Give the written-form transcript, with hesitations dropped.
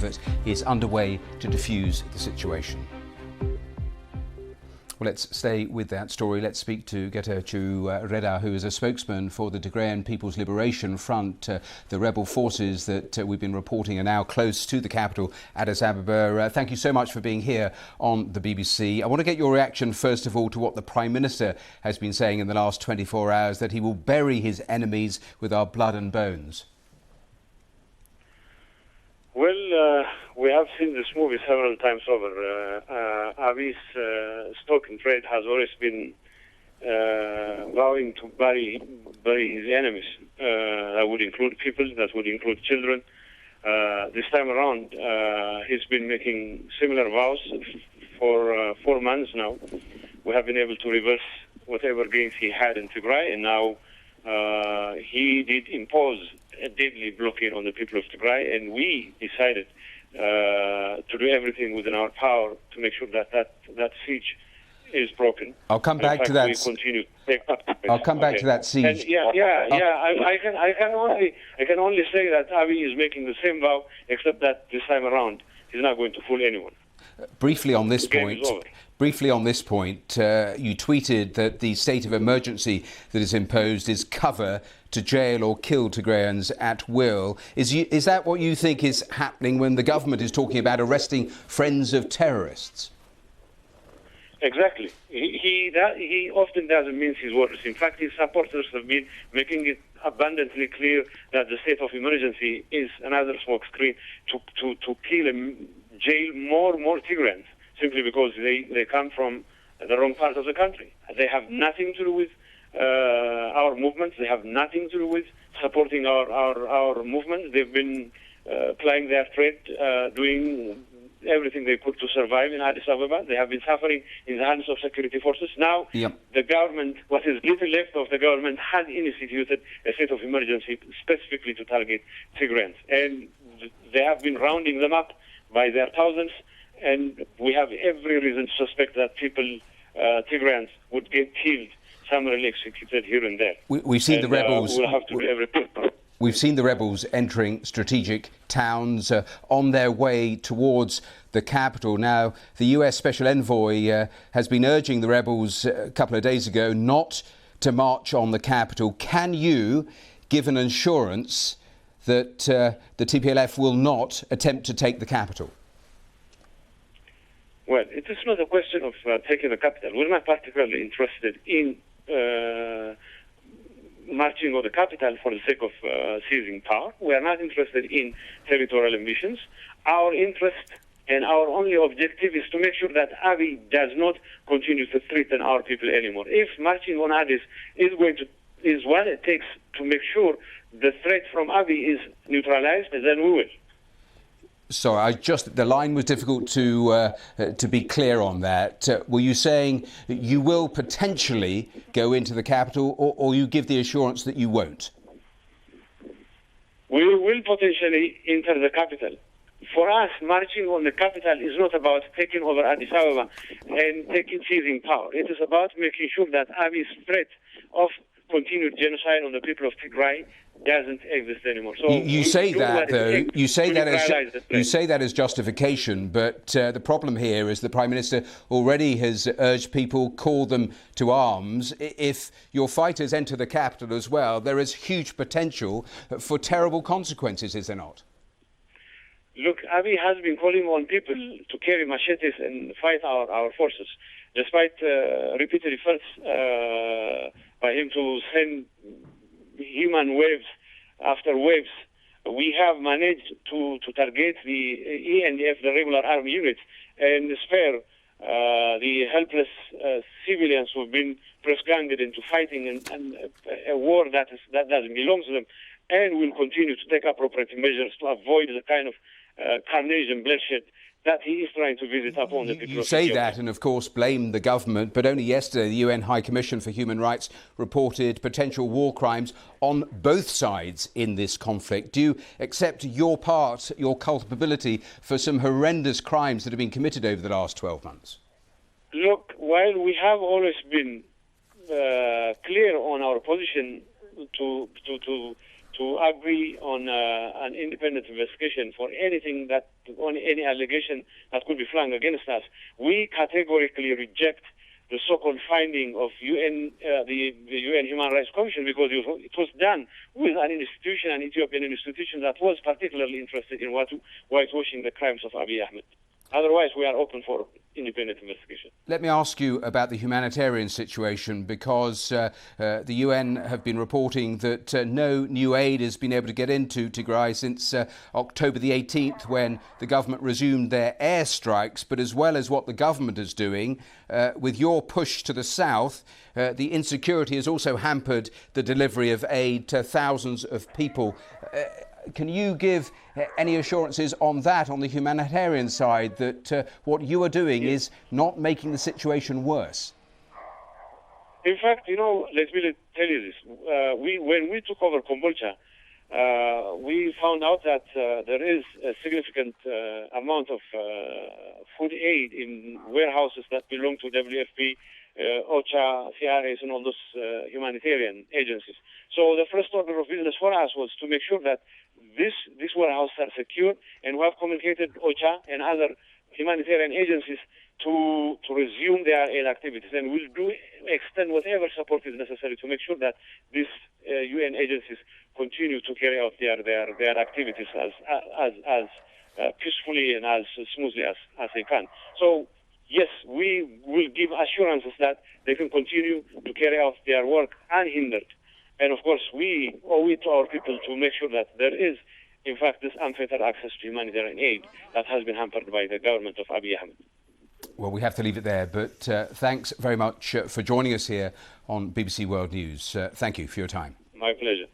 Effort is underway to defuse the situation. Well, let's stay with that story. Let's speak to Getachew Reda, who is a spokesman for the Tigrayan People's Liberation Front. The rebel forces that we've been reporting are now close to the capital, Addis Ababa. Thank you so much for being here on the BBC. I want to get your reaction, first of all, to what the Prime Minister has been saying in the last 24 hours, that he will bury his enemies with our blood and bones. Well, we have seen this movie several times over. Abiy's stock in trade has always been vowing to bury his enemies. That would include people, that would include children. This time around, he's been making similar vows for 4 months now. We have been able to reverse whatever gains he had in Tigray, and now he did impose a deadly blockade on the people of Tigray, and we decided to do everything within our power to make sure that siege is broken. I'll come back to that. We continue to take up. I'll come back to that siege. And I can only say that Abiy is making the same vow, except that this time around he's not going to fool anyone. Briefly on this point, you tweeted that the state of emergency that is imposed is cover to jail or kill Tigrayans at will. Is that what you think is happening when the government is talking about arresting friends of terrorists? Exactly. He often doesn't mince his words. In fact, his supporters have been making it abundantly clear that the state of emergency is another smokescreen to kill and jail more Tigrayans, simply because they come from the wrong part of the country. They have nothing to do with our movements. They have nothing to do with supporting our movements. They've been plying their trade, doing everything they could to survive in Addis Ababa. They have been suffering in the hands of security forces. Now, the government, what is little left of the government, has instituted a state of emergency specifically to target Tigrayans. And they have been rounding them up by their thousands, and we have every reason to suspect that people, Tigrayans, would get killed, summarily executed here and there. We've seen the rebels. We'll have to do everything. We've seen the rebels entering strategic towns on their way towards the capital. Now, the US Special Envoy has been urging the rebels a couple of days ago not to march on the capital. Can you give an assurance that the TPLF will not attempt to take the capital? Well, it is not a question of taking the capital. We're not particularly interested in marching on the capital for the sake of seizing power. We are not interested in territorial ambitions. Our interest and our only objective is to make sure that Abiy does not continue to threaten our people anymore. If marching on Addis is what it takes to make sure the threat from Abiy is neutralized, then we will. Sorry, the line was difficult to be clear on that. Were you saying that you will potentially go into the capital, or you give the assurance that you won't? We will potentially enter the capital. For us, marching on the capital is not about taking over Addis Ababa and seizing power. It is about making sure that Abiy's threat of continued genocide on the people of Tigray doesn't exist anymore. So you say that, though. You say that as justification, but the problem here is the Prime Minister already has urged people, called them to arms. If your fighters enter the capital as well, there is huge potential for terrible consequences, is there not? Look, Abiy has been calling on people to carry machetes and fight our forces, despite repeated efforts by him to send human waves after waves. We have managed to target the ENDF, the regular army units, and spare the helpless civilians who have been press-ganged into fighting and a war that doesn't belong to them, and will continue to take appropriate measures to avoid the kind of carnage and bloodshed that he is trying to visit upon the people. You say that and, of course, blame the government, but only yesterday the UN High Commission for Human Rights reported potential war crimes on both sides in this conflict. Do you accept your part, your culpability for some horrendous crimes that have been committed over the last 12 months? Look, while we have always been clear on our position to to agree on an independent investigation for anything on any allegation that could be flung against us. We categorically reject the so-called finding of the UN Human Rights Commission, because it was done with an institution, an Ethiopian institution that was particularly interested in whitewashing the crimes of Abiy Ahmed. Otherwise, we are open for independent investigation. Let me ask you about the humanitarian situation, because the UN have been reporting that no new aid has been able to get into Tigray since October the 18th, when the government resumed their airstrikes. But as well as what the government is doing, with your push to the south, the insecurity has also hampered the delivery of aid to thousands of people. Can you give any assurances on that, on the humanitarian side, that what you are doing is not making the situation worse? In fact, let me tell you this. When we took over Kombolcha, we found out that there is a significant amount of food aid in warehouses that belong to WFP, OCHA, CRAs, and all those humanitarian agencies. So the first order of business for us was to make sure that these warehouses are secure, and we have communicated OCHA and other humanitarian agencies to resume their aid activities, and we'll extend whatever support is necessary to make sure that these UN agencies continue to carry out their activities as peacefully and as smoothly as they can. So yes, we will give assurances that they can continue to carry out their work unhindered. And of course, we owe it to our people to make sure that there is, in fact, this unfettered access to humanitarian aid that has been hampered by the government of Abiy Ahmed. Well, we have to leave it there, but thanks very much for joining us here on BBC World News. Thank you for your time. My pleasure.